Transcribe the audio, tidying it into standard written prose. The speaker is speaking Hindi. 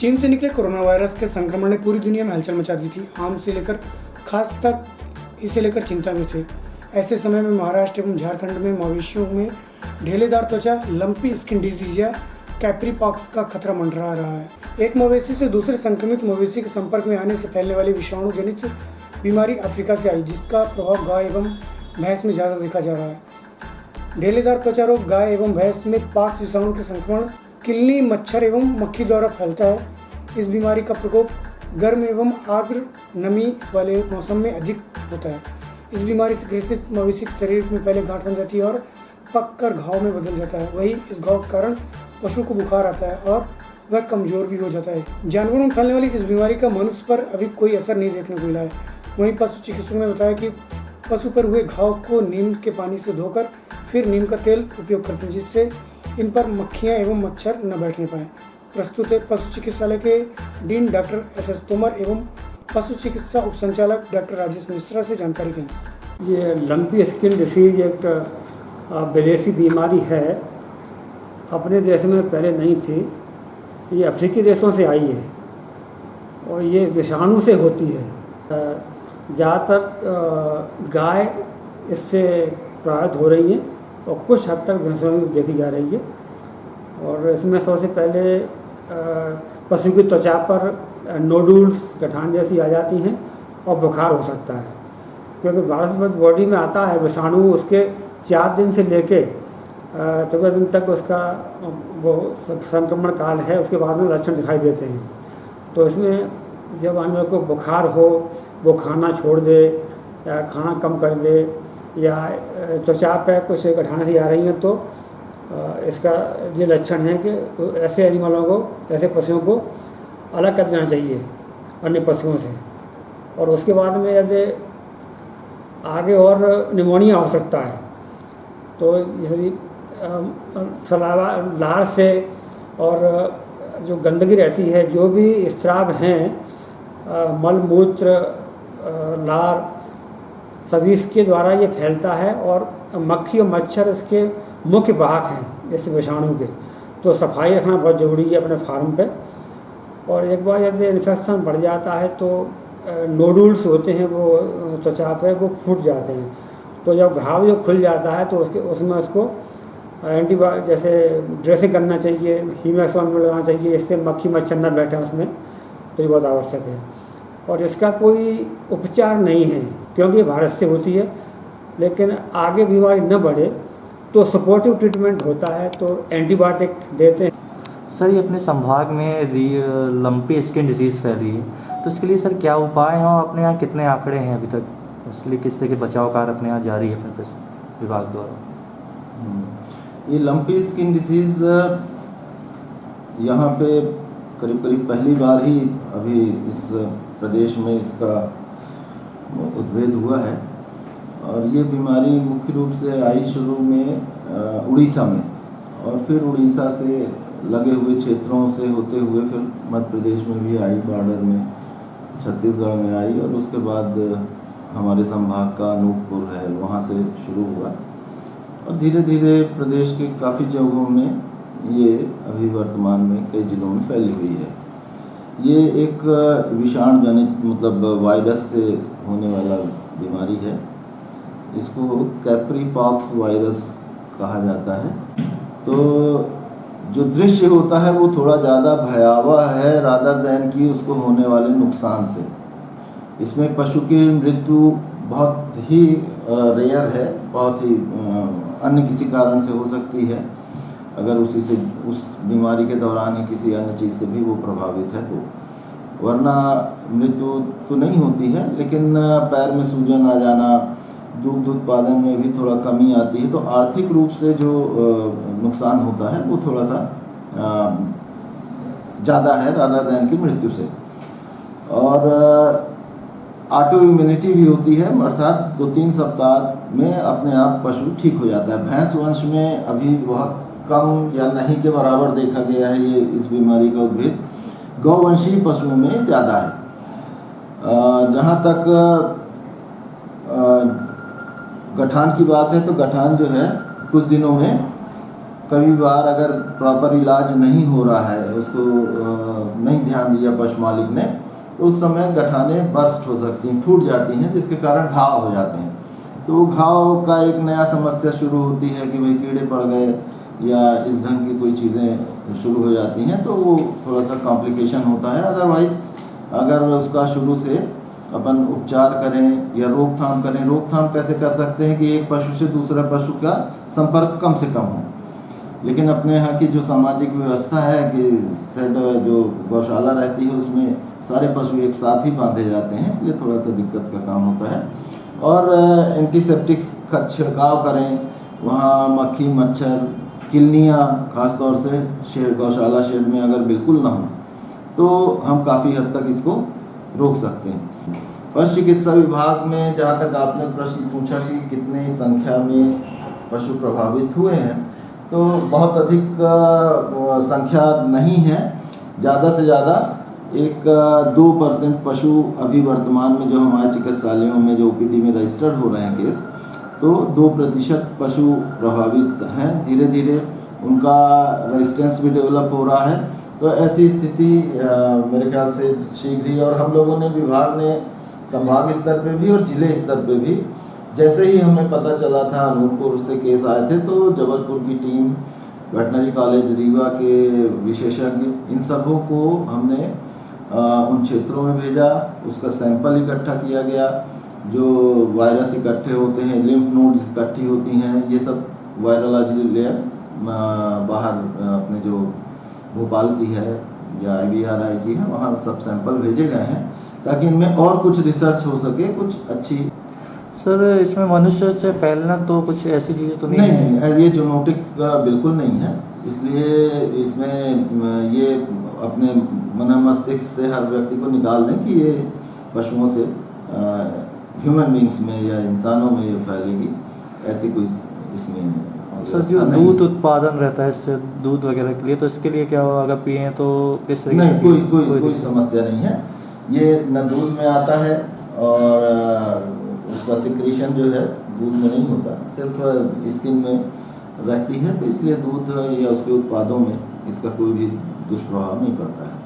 चीन से निकले कोरोना वायरस के संक्रमण ने पूरी दुनिया में हलचल मचा दी थी। आम से लेकर खास तक इसे लेकर चिंता में थे। ऐसे समय में महाराष्ट्र एवं झारखंड में मवेशियों में ढेलेदार त्वचा, लंपी स्किन डिजीज या कैप्री पॉक्स का खतरा मंडरा रहा है। एक मवेशी से दूसरे संक्रमित मवेशी के संपर्क में आने से फैलने वाली विषाणु जनित बीमारी अफ्रीका से आई, जिसका प्रभाव गाय एवं भैंस में ज़्यादा देखा जा रहा है। ढेलेदार त्वचा रोग गाय एवं भैंस में पॉक्स विषाणु के संक्रमण किलनी, मच्छर एवं मक्खी द्वारा फैलता है। इस बीमारी का प्रकोप गर्म एवं आर्द्र नमी वाले मौसम में अधिक होता है। इस बीमारी से ग्रसित मवेशी के शरीर में पहले गांठ बन जाती है और पक कर घाव में बदल जाता है। वहीं इस घाव के कारण पशु को बुखार आता है और वह कमजोर भी हो जाता है। जानवरों में फैलने वाली इस बीमारी का मनुष्य पर अभी कोई असर नहीं देखने को मिला है। वहीं पशु चिकित्सकों ने बताया कि पशु पर हुए घाव को नीम के पानी से धोकर फिर नीम का तेल उपयोग करते हैं, जिससे इन पर मक्खियां एवं मच्छर न बैठने पाए। प्रस्तुत है पशु चिकित्सालय के डीन डॉक्टर एस तोमर एवं पशु चिकित्सा उप संचालक डॉक्टर राजेश मिश्रा से जानकारी दें। ये लंपी स्किन डिसीज एक विदेशी बीमारी है, अपने देश में पहले नहीं थी। ये अफ्रीकी देशों से आई है और ये विषाणु से होती है। ज़्यादातर गाय इससे प्रभावित हो रही है और कुछ हद तक भैंसों में देखी जा रही है। और इसमें सबसे पहले पशु की त्वचा पर नोडुल्स, गठान जैसी आ जाती हैं और बुखार हो सकता है, क्योंकि वायरस बॉडी में आता है विषाणु, उसके 4 दिन से लेके 14 दिन तक उसका वो संक्रमण काल है। उसके बाद में लक्षण दिखाई देते हैं। तो इसमें जब जानवर को बुखार हो, वो खाना छोड़ दे या खाना कम कर दे या त्वचा पे कुछ गठान सी आ रही हैं, तो इसका ये लक्षण है कि ऐसे एनिमलों को, ऐसे पशुओं को अलग कर देना चाहिए अन्य पशुओं से। और उसके बाद में यदि आगे और निमोनिया हो सकता है, तो जैसे सलावा, लार से और जो गंदगी रहती है, जो भी स्त्राव हैं, मल मूत्र, लार, सभी इसके द्वारा ये फैलता है। और मक्खी और मच्छर इसके मुख्य वाहक हैं इस विषाणु के। तो सफाई रखना बहुत ज़रूरी है अपने फार्म पे। और एक बार यदि इन्फेक्शन बढ़ जाता है तो नोडुल्स होते हैं वो त्वचा पे, वो फूट जाते हैं। तो जब घाव जो खुल जाता है तो उसमें उसको एंटीबायोटिक जैसे ड्रेसिंग करना चाहिए, हीमेक्सोन में लगाना चाहिए, इससे मक्खी मच्छर न बैठे उसमें। तो ये बहुत आवश्यक है। और इसका कोई उपचार नहीं है क्योंकि ये वायरस से होती है, लेकिन आगे बीमारी न बढ़े तो सपोर्टिव ट्रीटमेंट होता है, तो एंटीबायोटिक देते हैं। सर, ये अपने संभाग में लंपी स्किन डिजीज़ फैल रही है, तो इसके लिए सर क्या उपाय हैं और अपने यहाँ कितने आंकड़े हैं अभी तक? उसके लिए किस तरह के बचाव कार्य अपने यहाँ जारी है अपने विभाग द्वारा? ये लंपी स्किन डिसीज़ यहाँ पे करीब पहली बार ही अभी इस प्रदेश में इसका उद्भेद हुआ है। और ये बीमारी मुख्य रूप से आई शुरू में उड़ीसा में, और फिर उड़ीसा से लगे हुए क्षेत्रों से होते हुए फिर मध्य प्रदेश में भी आई, बॉर्डर में छत्तीसगढ़ में आई, और उसके बाद हमारे संभाग का अनूपपुर है वहाँ से शुरू हुआ। और धीरे धीरे प्रदेश के काफ़ी जगहों में ये अभी वर्तमान में कई जिलों में फैली हुई है। ये एक विषाणु जनित मतलब वायरस से होने वाला बीमारी है। इसको कैप्री पॉक्स वायरस कहा जाता है। तो जो दृश्य होता है वो थोड़ा ज़्यादा भयावह है रादर दैन कि उसको होने वाले नुकसान से। इसमें पशु की मृत्यु बहुत ही रेयर है, बहुत ही अन्य किसी कारण से हो सकती है। अगर उस बीमारी के दौरान ही किसी अन्य चीज़ से भी वो प्रभावित है तो, वरना मृत्यु तो नहीं होती है। लेकिन पैर में सूजन आ जाना, दूध उत्पादन में भी थोड़ा कमी आती है, तो आर्थिक रूप से जो नुकसान होता है वो थोड़ा सा ज़्यादा है रादर दैन की मृत्यु से। और ऑटो इम्यूनिटी भी होती है, अर्थात 2-3 सप्ताह में अपने आप पशु ठीक हो जाता है। भैंस वंश में अभी बहुत कम या नहीं के बराबर देखा गया है ये इस बीमारी का उद्भेद। गौवंशीय पशुओं में ज़्यादा है। जहाँ तक गठान की बात है तो गठान जो है कुछ दिनों में कभी बार अगर प्रॉपर इलाज नहीं हो रहा है, उसको नहीं ध्यान दिया पशु मालिक ने, तो उस समय गठाने बर्स्ट हो सकती हैं, फूट जाती हैं, जिसके कारण घाव हो जाते हैं। तो घाव का एक नया समस्या शुरू होती है कि भाई कीड़े पड़ गए या इस ढंग की कोई चीज़ें शुरू हो जाती हैं, तो वो थोड़ा सा कॉम्प्लिकेशन होता है। अदरवाइज़ अगर उसका शुरू से अपन उपचार करें या रोकथाम करें, रोकथाम कैसे कर सकते हैं कि एक पशु से दूसरा पशु का संपर्क कम से कम हो। लेकिन अपने यहाँ की जो सामाजिक व्यवस्था है कि सेड जो गौशाला रहती है उसमें सारे पशु एक साथ ही बांधे जाते हैं, इसलिए थोड़ा सा दिक्कत का काम होता है। और एंटीसेप्टिक्स का छिड़काव करें, वहाँ मक्खी मच्छर किलनियाँ खास तौर से शेड गौशाला शेड में अगर बिल्कुल ना हो तो हम काफ़ी हद तक इसको रोक सकते हैं। पशु चिकित्सा विभाग में जहाँ तक आपने प्रश्न पूछा कि कितने संख्या में पशु प्रभावित हुए हैं, तो बहुत अधिक संख्या नहीं है। ज़्यादा से ज़्यादा 1-2% पशु अभी वर्तमान में जो हमारे चिकित्सालयों में जो OPD में रजिस्टर्ड हो रहे हैं केस, तो 2% पशु प्रभावित हैं। धीरे धीरे उनका रेजिस्टेंस भी डेवलप हो रहा है। तो ऐसी स्थिति मेरे ख्याल से शीघ्र ही, और हम लोगों ने विभाग ने संभाग स्तर पे भी और जिले स्तर पे भी, जैसे ही हमें पता चला था अनूपपुर से केस आए थे, तो जबलपुर की टीम, वेटनरी कॉलेज रीवा के विशेषज्ञ, इन सबों को हमने उन क्षेत्रों में भेजा। उसका सैंपल इकट्ठा किया गया, जो वायरस इकट्ठे होते हैं, लिम्फ नोड्स इकट्ठी होती हैं, ये सब वायरोलॉजी लैब बाहर अपने जो भोपाल की है या IVRI की है, वहाँ सब सैंपल भेजे गए हैं ताकि इनमें और कुछ रिसर्च हो सके, कुछ अच्छी। सर इसमें मनुष्य से फैलना तो कुछ ऐसी चीज़ तो नहीं है? नहीं, ये जूनोटिक बिल्कुल नहीं है, इसलिए इसमें ये अपने मन मस्तिष्क से हर व्यक्ति को निकाल दें कि ये पशुओं से ह्यूमन बींग्स में या इंसानों में ये फैलेगी, ऐसी कोई इसमें। सर जो दूध उत्पादन रहता है इससे, दूध वगैरह के लिए, तो इसके लिए क्या होगा, अगर पिए तो किस तरीके से? नहीं, कोई समस्या नहीं है। ये न दूध में आता है और उसका सिक्रीशन जो है दूध में नहीं होता, सिर्फ स्किन में रहती है, तो इसलिए दूध या उसके उत्पादों में इसका कोई भी दुष्प्रभाव नहीं पड़ता है।